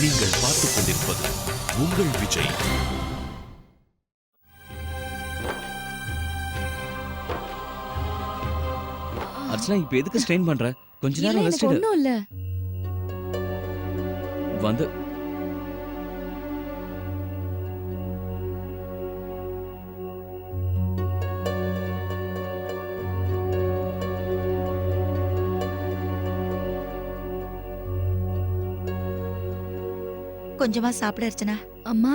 நீங்கள் பார்த்துக் கொண்டிருப்பது உங்கள் விஜய். அர்ச்சனா, இப்ப எதுக்கு ஸ்ட்ரெயின் பண்ற? கொஞ்ச நேரம் ரெஸ்ட் எடு. ஒண்ணும் இல்ல. வந்து கொஞ்சமா சாப்பிட அர்ச்சனா. அம்மா,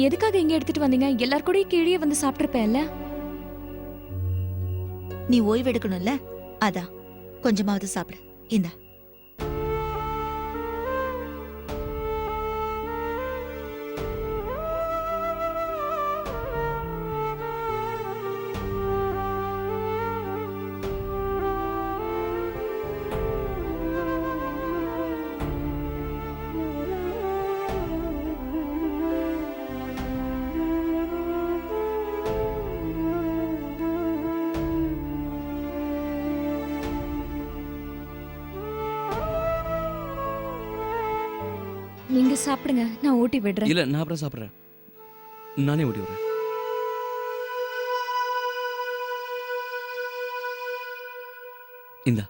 எதுக்காக இங்க எடுத்துட்டு வந்தீங்க? எல்லார் கூடயும் கீழே வந்து சாப்பிட்டிருப்பேன்ல. நீ ஓய்வு எடுக்கணும்ல, அதான் கொஞ்சமாவது சாப்பிடு. இந்த நீங்க சாப்பிடுங்க, நான் ஊட்டி விடுறேன். இல்ல, நான் அப்புறம் சாப்பிடுறேன். நானே ஓடி வரேன். இந்தா.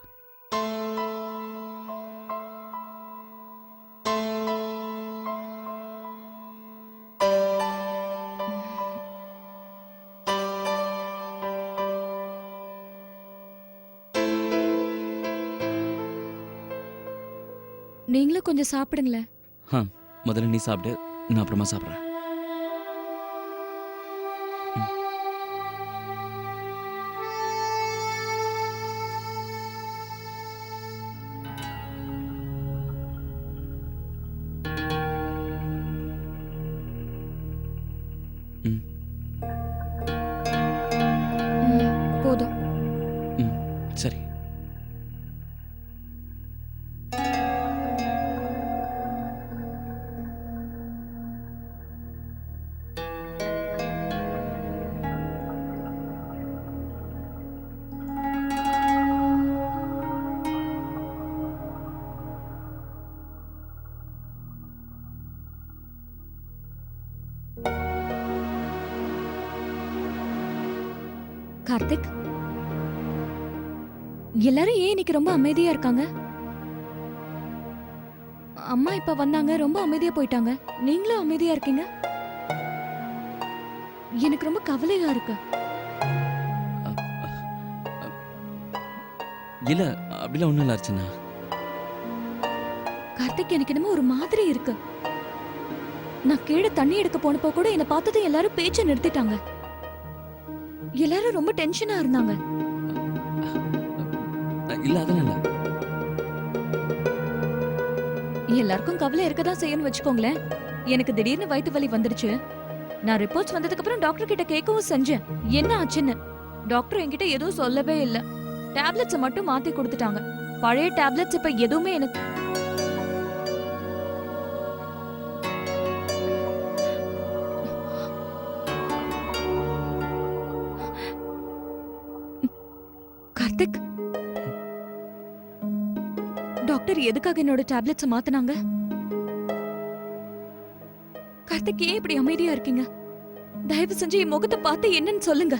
நீங்களும் கொஞ்சம் சாப்பிடுங்களேன். முதல்ல நீ சாப்பிடு, நான் அப்புறமா சாப்பிடுறேன். போதும். சரி. கார்த்திக், எல்லாரும் ஏன் இன்னைக்கு ரொம்ப அமைதியா இருக்காங்க? அம்மா இப்ப வந்தாங்க, ரொம்ப அமைதியா போயிட்டாங்க. நீங்களும் அமைதியா இருக்கீங்க. எனக்கு ரொம்ப கவலையா இருக்கு. இல்ல, அப்படிலாம் ஒண்ணும் இல்ல அர்ச்சனா. கார்த்திக், எனக்கு என்னமோ ஒரு மாதிரி இருக்கு. நான் கீழே தண்ணி எடுக்க போனப்போ கூட என்னை பார்த்ததும் எல்லாரும் பேச்ச நிறுத்திட்டாங்க. எல்லாரும் ரொம்ப டென்ஷனா இருந்தாங்க. இல்ல, அதனால எல்லாருக்கும் கவலை இருக்கதான் செய்யணும்னு வச்சுக்கோங்களேன். எனக்கு திடீர்னு வயிற்று வலி வந்துடுச்சு. நான் ரிப்போர்ட்ஸ் வந்ததுக்கு அப்புறம் டாக்டர் கிட்ட கேட்கவும் செஞ்சேன் என்ன ஆச்சுன்னு. டாக்டர் என்கிட்ட எதுவும் சொல்லவே இல்ல. டேப்லெட்ஸ் மட்டும் மாத்தி கொடுத்துட்டாங்க. பழைய டேப்லெட்ஸ் இப்ப எதுவுமே எனக்கு கார்த்திக், டாக்டர் எதுக்காக என்னோட டேப்லெட்ஸ் மாத்துனாங்க? கார்த்திக், ஏன் இப்படி அமைதியா இருக்கீங்க? தயவு செஞ்சு என் முகத்தை பார்த்து என்னன்னு சொல்லுங்க.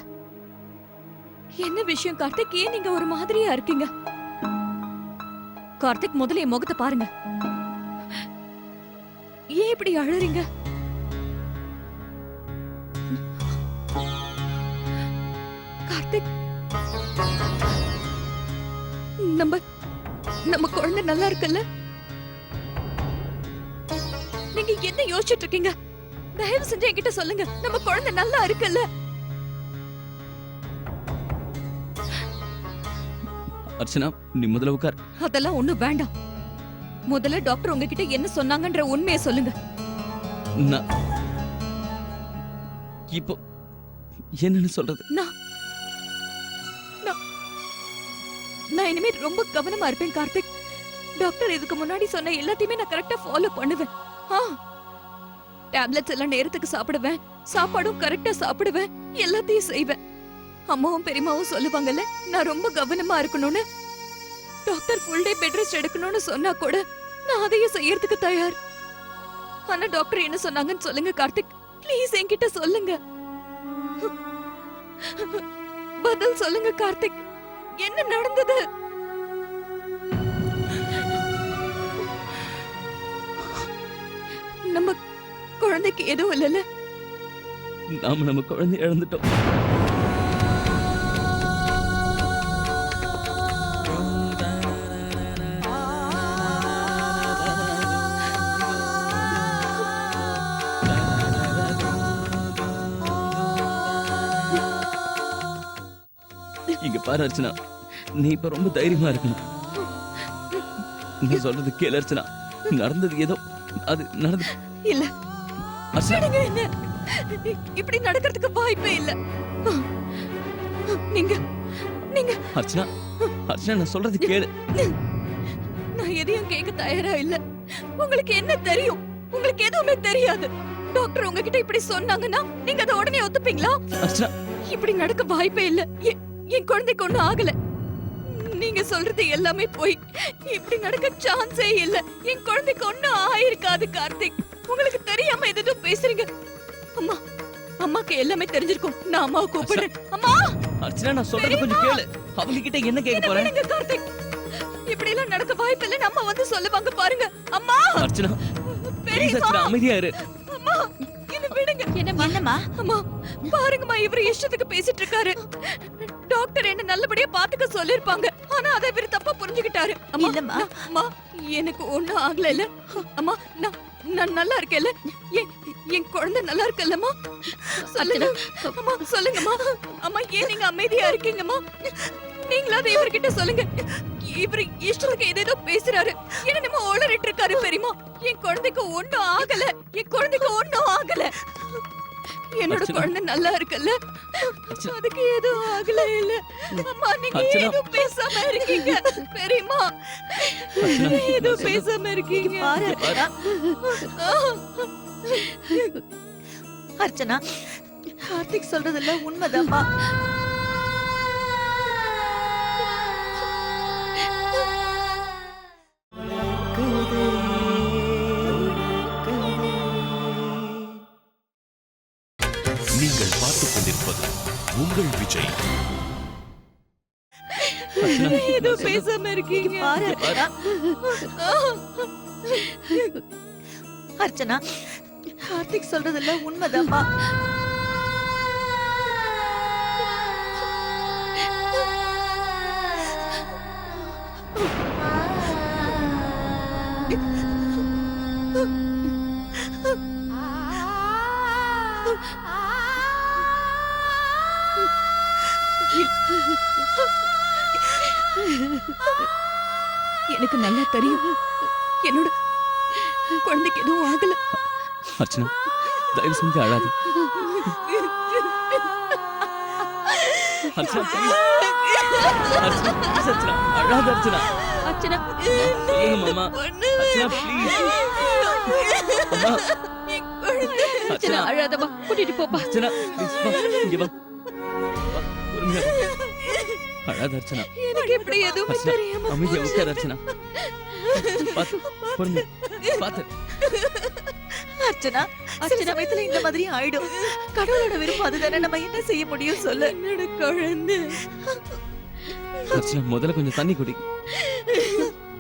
என்ன விஷயம் கார்த்திக்? ஏன் நீங்க ஒரு மாதிரியா இருக்கீங்க? கார்த்திக், முதல்ல என் முகத்தை பாருங்க. ஏன் இப்படி அழறீங்க? கார்த்திக், நம்ம குழந்தை நல்லா இருக்குல்ல? நீங்க என்ன யோசிச்சுட்டு இருக்கீங்க? தயவு செஞ்சு என்கிட்ட சொல்லுங்க. நம்ம குழந்தை நல்லா இருக்குல்ல? அர்ச்சனா, நீ முதல்ல உட்கார். அதெல்லாம் ஒண்ணும் வேண்டாம். முதல்ல டாக்டர் உங்ககிட்ட என்ன சொன்னாங்கன்ற உண்மையை சொல்லுங்க. நான் இப்போ என்னன்னு சொல்றது? நான் இனிமே ரொம்ப கவனமா இருப்பேன் கார்த்திக். டாக்டர் இதுக்கு முன்னாடி சொன்ன எல்லாத்தையுமே நான் கரெக்டா ஃபாலோ பண்ணுவேன். டேப்லெட்ஸ் எல்லாம் நேரத்துக்கு சாப்பிடுவேன். சாப்பாடும் கரெக்டா சாப்பிடுவேன். எல்லாத்தையும் செய்வேன். அம்மாவும் பெரியம்மாவும் சொல்லுவாங்கல்ல, நான் ரொம்ப கவனமா இருக்கணும்னு. Doctor full day bed rest எடுக்கணும்னு சொன்னா கூட நான் அதையும் செய்யறதுக்கு தயார். ஆனா டாக்டர் என்ன சொன்னாங்கன்னு சொல்லுங்க கார்த்திக். ப்ளீஸ் என்கிட்ட சொல்லுங்க. பதில் சொல்லுங்க கார்த்திக். என்ன நடந்தது? நம்ம குழந்தைக்கு எதுவும் இல்லைல்ல? நாம நம்ம குழந்தை இழந்துட்டோம். இங்க பாரு அர்ச்சனா, நீ இப்ப ரொம்ப தைரியமா இருக்கணும். நீ சொல்றது கேளு அர்ச்சனா. நடந்தது ஏதோ அது நடந்து இல்ல. அர்ச்சனா, விடுங்க என்ன. இப்படி நடக்கிறதுக்கு வாய்ப்பே இல்ல. நீங்க நீங்க அர்ச்சனா, அர்ச்சனா நான் சொல்றது கேளு. நான் எதையும் கேட்க தயாரா இல்ல. உங்களுக்கு என்ன தெரியும்? உங்களுக்கு எதுவுமே தெரியாது. டாக்டர் உங்ககிட்ட இப்படி சொன்னாங்கன்னா நீங்க அதை உடனே ஒத்துப்பீங்களா? அர்ச்சனா, இப்படி நடக்க வாய்ப்பே இல்ல. என் குழந்தைக்கு ஒண்ணும் ஆகல. நீங்க சொல்றது எல்லாமே போய். இப்படி நடக்க சான்ஸே இல்ல. என் குழந்தைக்கு ஒண்ணும் ஆயிருக்காது கார்த்திக். உங்களுக்கு தெரியாம ஏதோ பேசுறீங்க. அம்மா, அம்மாக்கு எல்லாமே தெரிஞ்சிருக்கும். நான் அம்மாவை கூப்பிடுறேன். அம்மா! அர்ச்சனா நான் சொல்றது கொஞ்சம் கேளு. அவங்க கிட்ட என்ன கேட்க என்ன போறேன்? விடுங்க கார்த்திக். இப்படி எல்லாம் நடக்க வாய்ப்பு இல்ல. அம்மா வந்து சொல்லுவாங்க பாருங்க. அம்மா! அர்ச்சனா, ப்ளீஸ் பெரியம்மா! அர்ச்சனா அமைதியா இரு. அம்மா, என்ன விடுங்க. என்னம்மா? அம்மா, பாருங்கம்மா, இவரு இஷ்டத்துக்கு பேசிட்டு இருக்காரு. டாக்டர் என்ன நல்லபடியா பாத்துக்க சொல்லிருப்பாங்க. ஆனா அதை இவரு தப்பா புரிஞ்சுக்கிட்டாரு. அம்மா, இல்லம்மா. அம்மா, எனக்கு ஒண்ணும் ஆகல இல்ல. அம்மா, நான் நல்லா இருக்கேன்ல. என் குழந்தை நல்லா இருக்கல்லம்மா? சொல்லுங்க அம்மா, சொல்லுங்கம்மா. அம்மா, ஏன் நீங்க அமைதியா இருக்கீங்கம்மா? நீங்களாவது இவர்கிட்ட சொல்லுங்க. இவரு இஷ்டத்துக்கு ஏதேதோ பேசுறாரு. என்னமோ ஓளறிட்டு இருக்காரு பெரியம்மா. என் குழந்தைக்கு ஒண்ணும் ஆகல. என் குழந்தைக்கு ஒண்ணும் ஆகல. என்னோட அர்ச்சனா. குழந்தை நல்லா இருக்குல்ல? அர்ச்சனா. அதுக்கு எதுவும் ஆகல இல்ல. அம்மா, நீங்க அர்ச்சனா. எதுவும் பேசாம இருக்கீங்க பெரியம்மா. அர்ச்சனா, எதுவும் பேசாம இருக்கீங்க. பாரு அர்ச்சனா, கார்த்திக் சொல்றதெல்லாம் உண்மைதாம்மா. நீங்கள் பார்த்துக் கொண்டிருப்பது உங்கள் விஜய். அர்ச்சனா, எதுவும் பேசாம இருக்கீங்க. பாரு அர்ச்சனா, கார்த்திக் சொல்றதெல்லாம் உண்மைதாம்மா. எனக்கு நல்லா தெரியும். என்னோட குழந்தைக்கு எதுவும் ஆகல. அர்ச்சனா, தயவு செஞ்சு அழாது. அர்ச்சனா, please. அர்ச்சனா, please அர்ச்சனா, அழாத அர்ச்சனா. அர்ச்சனா, சொல்லுங்க மாமா. அர்ச்சனா, please. அம்மா. அர்ச்சனா, அழாதம்மா. கூட்டிட்டு போப்பா. அர்ச்சனா, please வா, இங்க வா. வா, பொறுமையா வா. அழாத அர்ச்சனா. எனக்கு இப்படி எதுவுமே அர்ச்சனா, தெரியாம அமைதியா போச்சு. உட்கார் அர்ச்சனா. பாத்து, பொறுமையா, பாத்து. அர்ச்சனா, சில சமயத்துல இந்த மாதிரி ஆயிடும். கடவுளோட விருப்பம் அதுதானே. நம்ம என்ன செய்ய முடியும் சொல்லு. என்னோட குழந்தை. அர்ச்சனா, முதல்ல கொஞ்சம் தண்ணி குடி.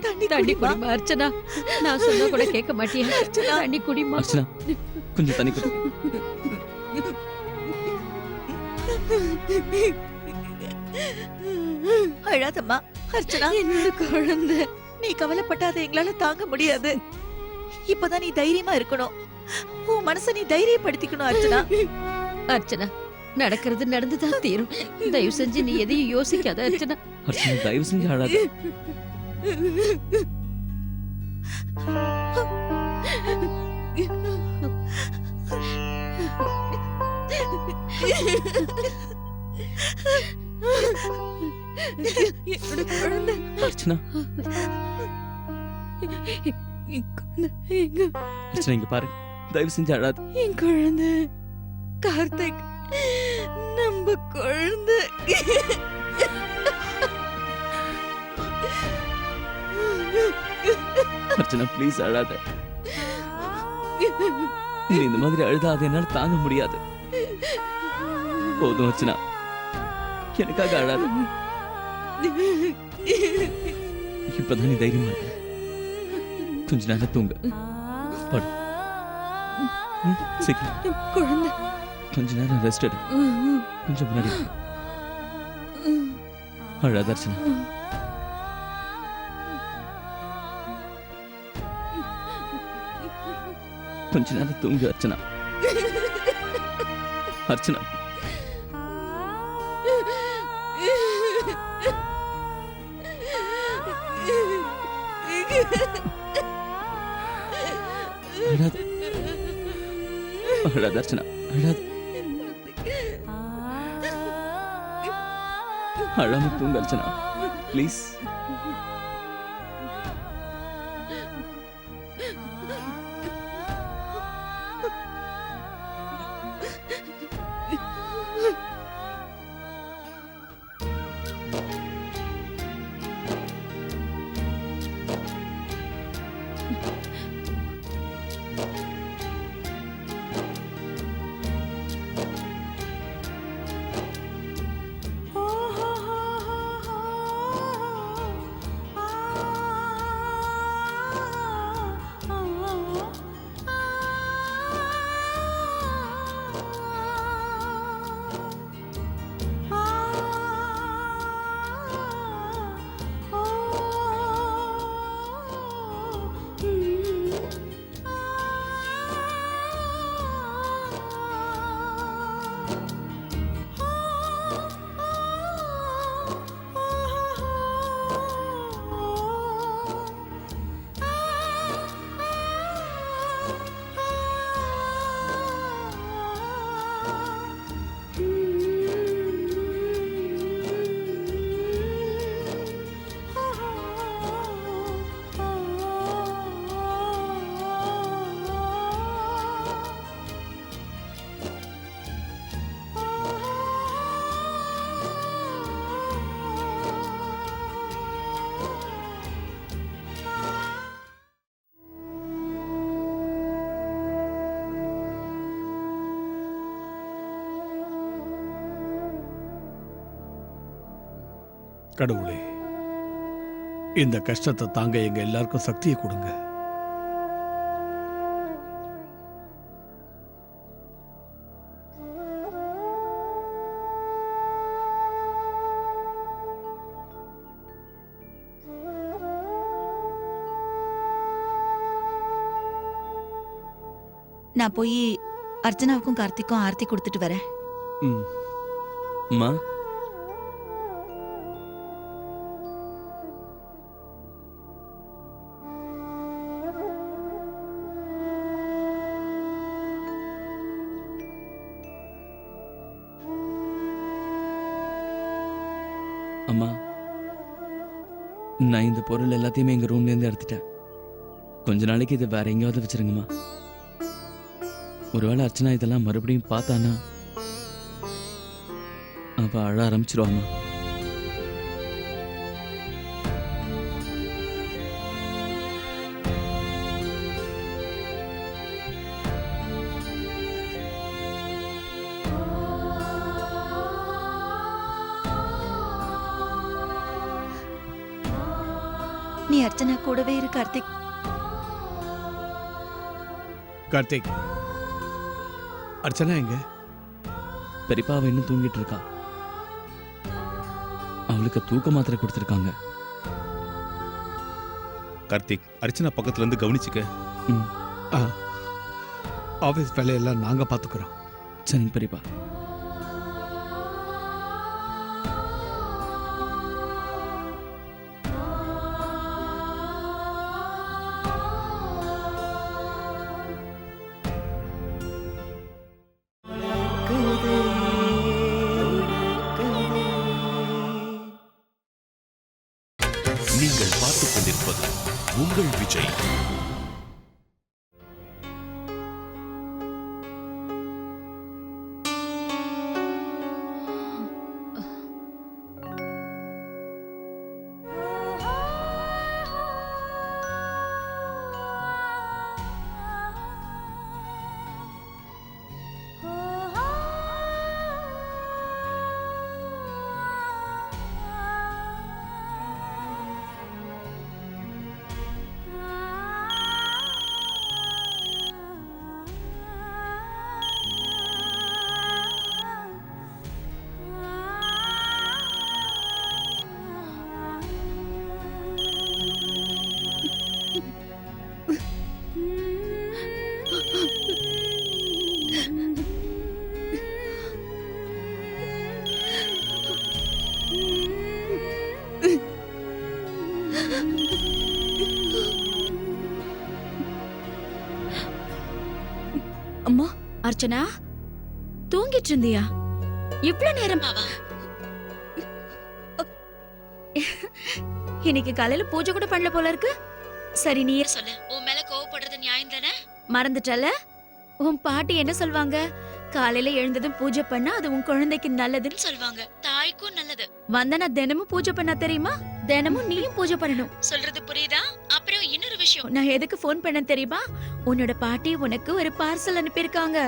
தண்ணி குடிமா. குடிமா அர்ச்சனா. நான் சொன்னா கூட கேட்க மாட்டியா? தண்ணி குடிமா. அர்ச்சனா, கொஞ்சம் தண்ணி குடி. அழாதம்மா. அர்ச்சனா, என்னோட குழந்தை. நீ கவலைப்பட்டாத எங்களால தாங்க முடியாது. இப்பதான் நீ தைரியமா இருக்கணும். உன் மனச நீ தைரியப்படுத்திக்கணும் அர்ச்சனா. அர்ச்சனா, நடக்கிறது நடந்துதான் தீரும். தயவு செஞ்சு நீ எதையும் யோசிக்காத அர்ச்சனா. அர்ச்சனா, தயவு செஞ்சு அழாத. என்னோட குழந்தை. அர்ச்சனா, அர்ச்சனா இங்க பாரு. தயவு செஞ்சு அழாத. என் குழந்தை கார்த்திக், நம்ம குழந்தை. அர்ச்சனா ப்ளீஸ் அழாத. நீ இந்த மாதிரி அழுதா அதை என்னால தாங்க முடியாது. போதும் அர்ச்சனா, எனக்காக அழாத. இப்பதான் நீ தைரியமா இருக்க. கொஞ்ச நேரம் தூங்க. படு. சீக்கிரம். குழந்தை. கொஞ்ச நேரம் ரெஸ்ட் எடு. கொஞ்சம் முன்னாடி வா. அழாத அர்ச்சனா. கொஞ்ச நேரம் தூங்கு அர்ச்சனா. அர்ச்சனா. அழாத. அழாத அர்ச்சனா. அழாத. அழாம தூங்கு அர்ச்சனா ப்ளீஸ். கடவுளே, இந்த கஷ்டத்தை தாங்க எங்க எல்லாருக்கும் சக்தியை கொடுங்க. நான் போய் அர்ச்சனாவுக்கும் கார்த்திக்கும் ஆர்த்தி கொடுத்துட்டு வரேன். ம். அம்மா. அம்மா, நான் இந்த பொருள் எல்லாத்தையுமே எங்க ரூம்ல இருந்து எடுத்துட்டேன். கொஞ்ச நாளைக்கு இதை வேற எங்கேயாவது வச்சிருங்கம்மா. ஒருவேளை அர்ச்சனா இதெல்லாம் மறுபடியும் பார்த்தானா அவ அழ ஆரம்பிச்சிருவாமா. நீ அர்ச்சனா கூடவே இரு கார்த்திக். கார்த்திக், அர்ச்சனா எங்க? பெரியப்பா அவ இன்னும் தூங்கிட்டு இருக்கா. அவளுக்கு தூக்க மாத்திரை கொடுத்துருக்காங்க. கார்த்திக், அர்ச்சனா பக்கத்துல இருந்து கவனிச்சுக்க. ம், ஆ, ஆபீஸ் வேலையெல்லாம் நாங்க பாத்துக்கிறோம். சரிங்க பெரியப்பா. நீங்கள் பார்த்துக் கொண்டிருப்பது உங்கள் விஜய். அம்மா அர்ச்சனா தூங்கிட்டு இருந்தியா? இவ்ளோ நேரமாவா? இன்னைக்கு காலையில பூஜை கூட பண்ணல போல இருக்கு. சரி நீயே சொல்லு, உன் மேல கோவப்படுறது நியாயம் தானே? மறந்துட்டல? உன் பாட்டி என்ன சொல்வாங்க? காலையில எழுந்ததும் பூஜை பண்ணா அது உன் குழந்தைக்கு நல்லதுன்னு சொல்வாங்க. தாய்க்கும் நல்லது. வந்தனா தினமும் பூஜை பண்ணா தெரியுமா? தினமும் நீயும் பூஜை பண்ணணும். சொல்றது புரியுதா? அப்புறம் இன்னொரு விஷயம், நான் எதுக்கு ஃபோன் பண்ண தெரியுமா? உன்னோட பாட்டி உனக்கு ஒரு பார்சல் அனுப்பியிருக்காங்க.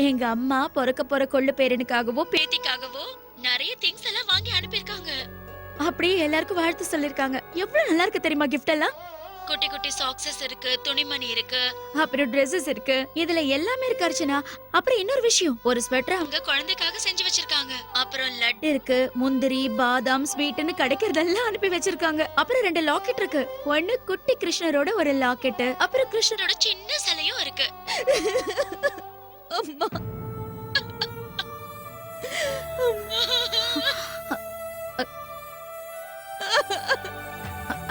எங்க அம்மா பிறக்க போற கொள்ளு பேரனுக்காகவோ பேத்திக்காகவோ நிறைய திங்ஸ் எல்லாம் வாங்கி அனுப்பியிருக்காங்க. அப்படியே எல்லாருக்கும் வாழ்த்து சொல்லிருக்காங்க. எவ்வளவு நல்லா இருக்கு தெரியுமா கிஃப்ட் எல்லாம்? குட்டி குட்டி சாக்ஸஸ் இருக்கு, துணிமணி இருக்கு, அப்புறம் Dresses இருக்கு. இதுல எல்லாமே இருக்கு அர்ச்சனா. அப்புறம் இன்னொரு விஷயம், ஒரு ஸ்வெட்டர் அவங்க குழந்தைக்காக செஞ்சு வச்சிருக்காங்க. அப்புறம் லட்டு இருக்கு, முந்திரி, பாதாம், ஸ்வீட்னு கிடைக்கிறதெல்லாம் அனுப்பி வச்சிருக்காங்க. அப்புறம் 2 லாக்கெட் இருக்கு. ஒன்னு குட்டி கிருஷ்ணரோட ஒரு லாக்கெட், அப்புறம் கிருஷ்ணரோட சின்ன சிலையும் இருக்கு. அம்மா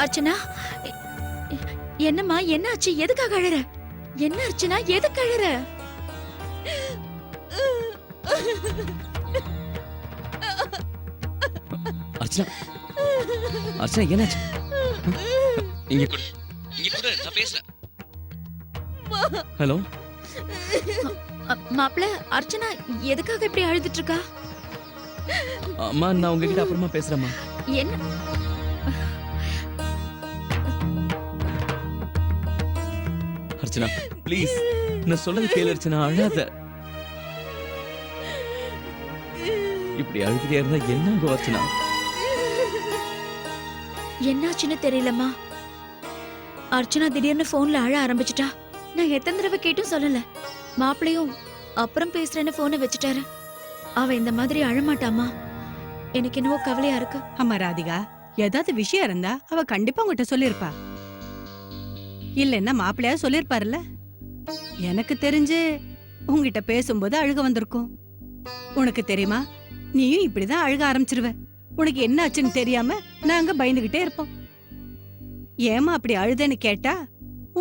அர்ச்சனா என்னம்மா, என்ன ஆச்சு? எதுக்காக அழற? என்ன அர்ச்சனா, எதுக்கு அழற? அர்ச்சனா அர்ச்சனா என்னாச்சு? இங்க கொடு, இங்க கொடு, நான் பேசுறேன். ஹலோ மாப்ள, அர்ச்சனா எதுக்காக இப்படி அழுதுட்டு இருக்கா? அம்மா, நான் உங்ககிட்ட அப்புறமா பேசுறேம்மா. என்ன? அர்ச்சனா ப்ளீஸ், நான் சொல்றது கேளு அர்ச்சனா, அழாத. இப்படி அழுதுட்டே இருந்தா என்ன ஆகும் அர்ச்சனா? என்னாச்சுன்னு தெரியலம்மா. அர்ச்சனா திடீர்னு போன்ல அழ ஆரம்பிச்சிட்டா. நான் எத்தனை தடவை கேட்டும் சொல்லல. மாப்பிளையும் அப்புறம் பேசுறேன்னு போனை வச்சுட்டாரு. அவ இந்த மாதிரி அழமாட்டாமா. எனக்கு என்னவோ கவலையா இருக்கு. அம்மா ராதிகா, ஏதாவது விஷயம் இருந்தா அவ கண்டிப்பா உங்ககிட்ட சொல்லிருப்பா. இல்லன்னா மாப்பிள்ளையா சொல்லிருப்பாருல்ல. எனக்கு தெரிஞ்சு உங்ககிட்ட பேசும்போது அழுக வந்திருக்கும். உனக்கு தெரியுமா, நீயும் இப்படிதான் அழுக ஆரம்பிச்சிருவ. உனக்கு என்ன ஆச்சுன்னு தெரியாம நாங்க பயந்துகிட்டே இருப்போம். ஏமா அப்படி அழுதேன்னு கேட்டா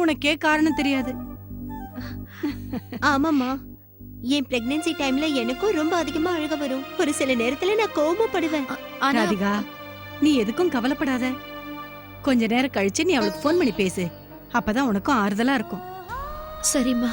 உனக்கே காரணம் தெரியாது. ஆமாமா, என் பிரெக்னன்சி டைம்ல எனக்கும் ரொம்ப அதிகமா அழுக வரும். ஒரு சில நேரத்துல நான் கோவப்படுவேன். ஆனா ராதிகா, நீ எதுக்கும் கவலைப்படாத. கொஞ்ச நேரம் கழிச்சு நீ அவளுக்கு ஃபோன் பண்ணி பேசு. அப்பதான் உனக்கும் ஆறுதலா இருக்கும். சரிம்மா.